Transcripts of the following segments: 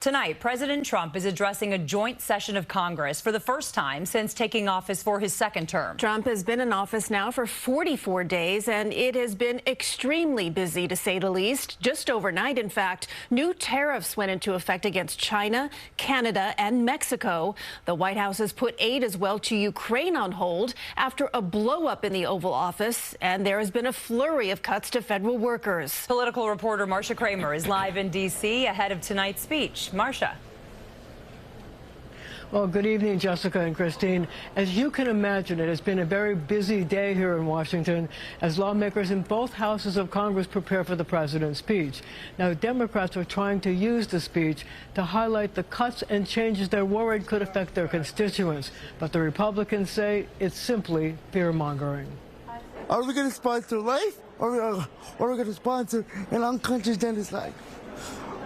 Tonight, President Trump is addressing a joint session of Congress for the first time since taking office for his second term. Trump has been in office now for 44 days, and it has been extremely busy, to say the least. Just overnight, in fact, new tariffs went into effect against China, Canada, and Mexico. The White House has put aid as well to Ukraine on hold after a blow-up in the Oval Office, and there has been a flurry of cuts to federal workers. Political reporter Marcia Kramer is live in D.C. ahead of tonight's speech. Marcia. Well, good evening, Jessica and Christine. As you can imagine, it has been a very busy day here in Washington as lawmakers in both houses of Congress prepare for the president's speech. Now, Democrats are trying to use the speech to highlight the cuts and changes they're worried could affect their constituents. But the Republicans say it's simply fear-mongering. Are we going to sponsor life, or are we going to sponsor an unconscious genocide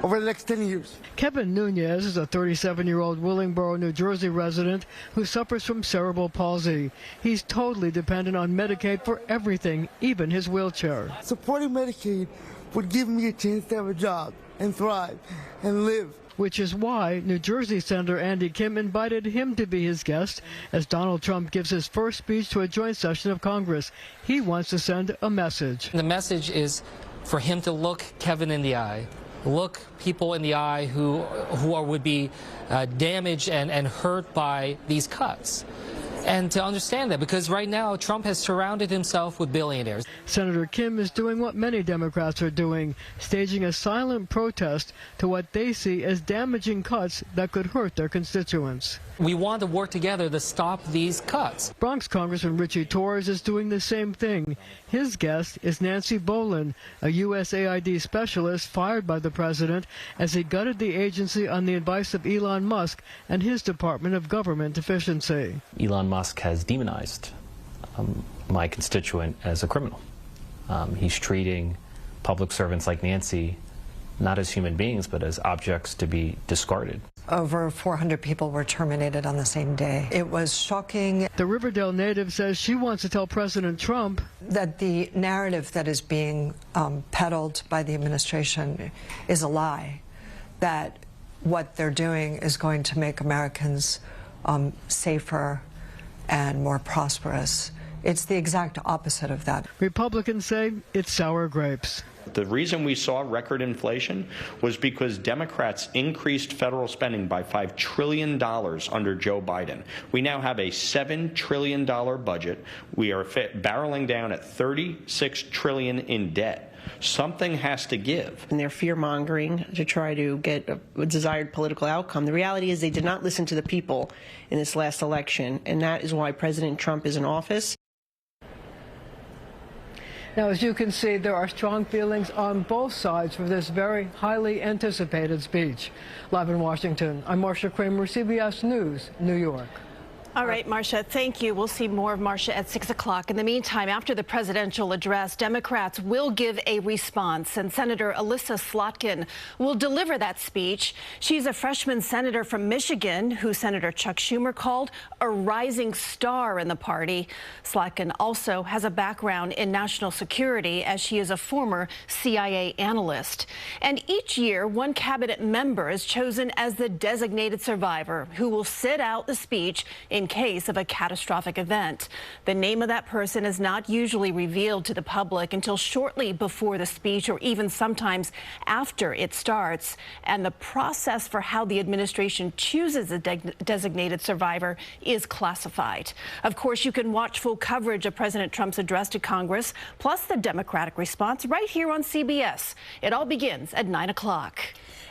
over the next 10 years? Kevin Nunez is a 37-year-old Willingboro, New Jersey resident who suffers from cerebral palsy. He's totally dependent on Medicaid for everything, even his wheelchair. Supporting Medicaid would give me a chance to have a job and thrive and live. Which is why New Jersey Senator Andy Kim invited him to be his guest as Donald Trump gives his first speech to a joint session of Congress. He wants to send a message. The message is for him to look Kevin in the eye, look people in the eye who would be damaged and hurt by these cuts. And to understand that, because right now Trump has surrounded himself with billionaires. Senator Kim is doing what many Democrats are doing, staging a silent protest to what they see as damaging cuts that could hurt their constituents. We want to work together to stop these cuts. Bronx Congressman Richie Torres is doing the same thing. His guest is Nancy Boland, a USAID specialist fired by the president as he gutted the agency on the advice of Elon Musk and his Department of Government Efficiency. Elon Musk has demonized my constituent as a criminal. He's treating public servants like Nancy not as human beings, but as objects to be discarded. Over 400 people were terminated on the same day. It was shocking. The Riverdale native says she wants to tell President Trump that the narrative that is being peddled by the administration is a lie, that what they're doing is going to make Americans safer and more prosperous. It's the exact opposite of that. Republicans say it's sour grapes. The reason we saw record inflation was because Democrats increased federal spending by $5 trillion under Joe Biden. We now have a $7 trillion budget. We are barreling down at $36 trillion in debt. Something has to give. And they're fear-mongering to try to get a desired political outcome. The reality is they did not listen to the people in this last election, and that is why President Trump is in office. Now, as you can see, there are strong feelings on both sides for this very highly anticipated speech. Live in Washington, I'm Marcia Kramer, CBS News, New York. All right, Marcia, thank you. We'll see more of Marcia at 6 o'clock. In the meantime, after the presidential address, Democrats will give a response, and Senator Elissa Slotkin will deliver that speech. She's a freshman senator from Michigan who Senator Chuck Schumer called a rising star in the party. Slotkin also has a background in national security as she is a former CIA analyst. And each year, one cabinet member is chosen as the designated survivor who will sit out the speech in case of a catastrophic event. The name of that person is not usually revealed to the public until shortly before the speech or even sometimes after it starts. And the process for how the administration chooses a designated survivor is classified. Of course, you can watch full coverage of President Trump's address to Congress, plus the Democratic response right here on CBS. It all begins at 9 o'clock.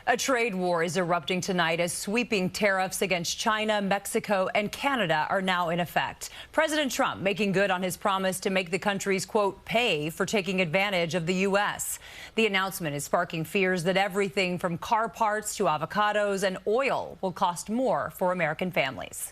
A trade war is erupting tonight as sweeping tariffs against China, Mexico, and Canada are now in effect. President Trump making good on his promise to make the countries, quote, pay for taking advantage of the U.S. The announcement is sparking fears that everything from car parts to avocados and oil will cost more for American families.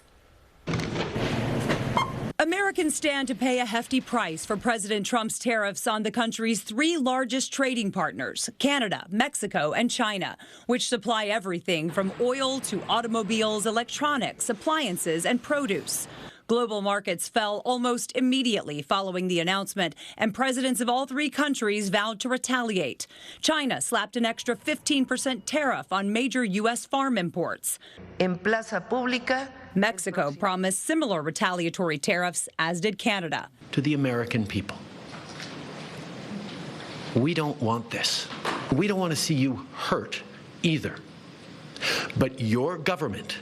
Americans stand to pay a hefty price for President Trump's tariffs on the country's three largest trading partners, Canada, Mexico, and China, which supply everything from oil to automobiles, electronics, appliances, and produce. Global markets fell almost immediately following the announcement, and presidents of all three countries vowed to retaliate. China slapped an extra 15% tariff on major U.S. farm imports. En plaza pública, Mexico promised similar retaliatory tariffs, as did Canada. To the American people, we don't want this. We don't want to see you hurt either. But your government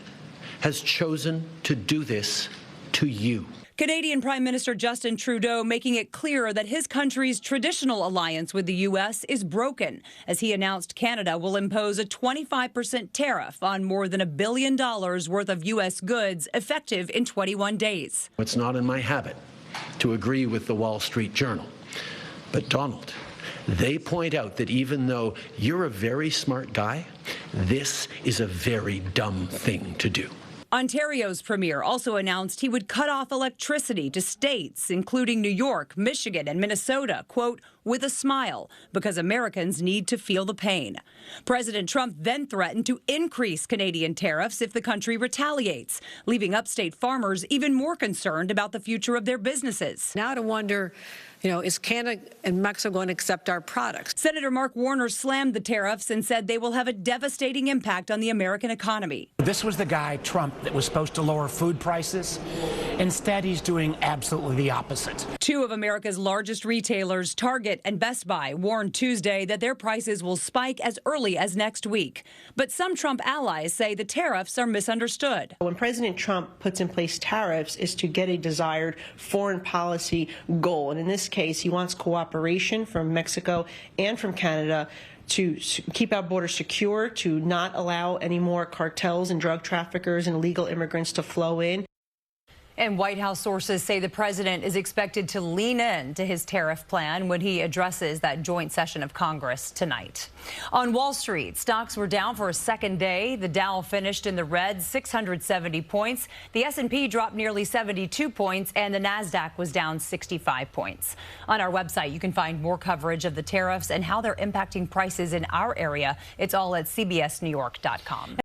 has chosen to do this to you. Canadian Prime Minister Justin Trudeau making it clear that his country's traditional alliance with the U.S. is broken, as he announced Canada will impose a 25% tariff on more than $1 billion worth of U.S. goods effective in 21 days. It's not in my habit to agree with the Wall Street Journal. But Donald, they point out that even though you're a very smart guy, this is a very dumb thing to do. Ontario's premier also announced he would cut off electricity to states, including New York, Michigan, and Minnesota, quote, with a smile, because Americans need to feel the pain. President Trump then threatened to increase Canadian tariffs if the country retaliates, leaving upstate farmers even more concerned about the future of their businesses. Now to wonder, is Canada and Mexico going to accept our products? Senator Mark Warner slammed the tariffs and said they will have a devastating impact on the American economy. This was the guy, Trump, that was supposed to lower food prices. Instead, he's doing absolutely the opposite. Two of America's largest retailers, Target and Best Buy, warned Tuesday that their prices will spike as early as next week. But some Trump allies say the tariffs are misunderstood. When President Trump puts in place tariffs, is to get a desired foreign policy goal. And in this case, he wants cooperation from Mexico and from Canada to keep our border secure, to not allow any more cartels and drug traffickers and illegal immigrants to flow in. And White House sources say the president is expected to lean in to his tariff plan when he addresses that joint session of Congress tonight. On Wall Street, stocks were down for a second day. The Dow finished in the red, 670 points. The S&P dropped nearly 72 points, and the Nasdaq was down 65 points. On our website, you can find more coverage of the tariffs and how they're impacting prices in our area. It's all at cbsnewyork.com.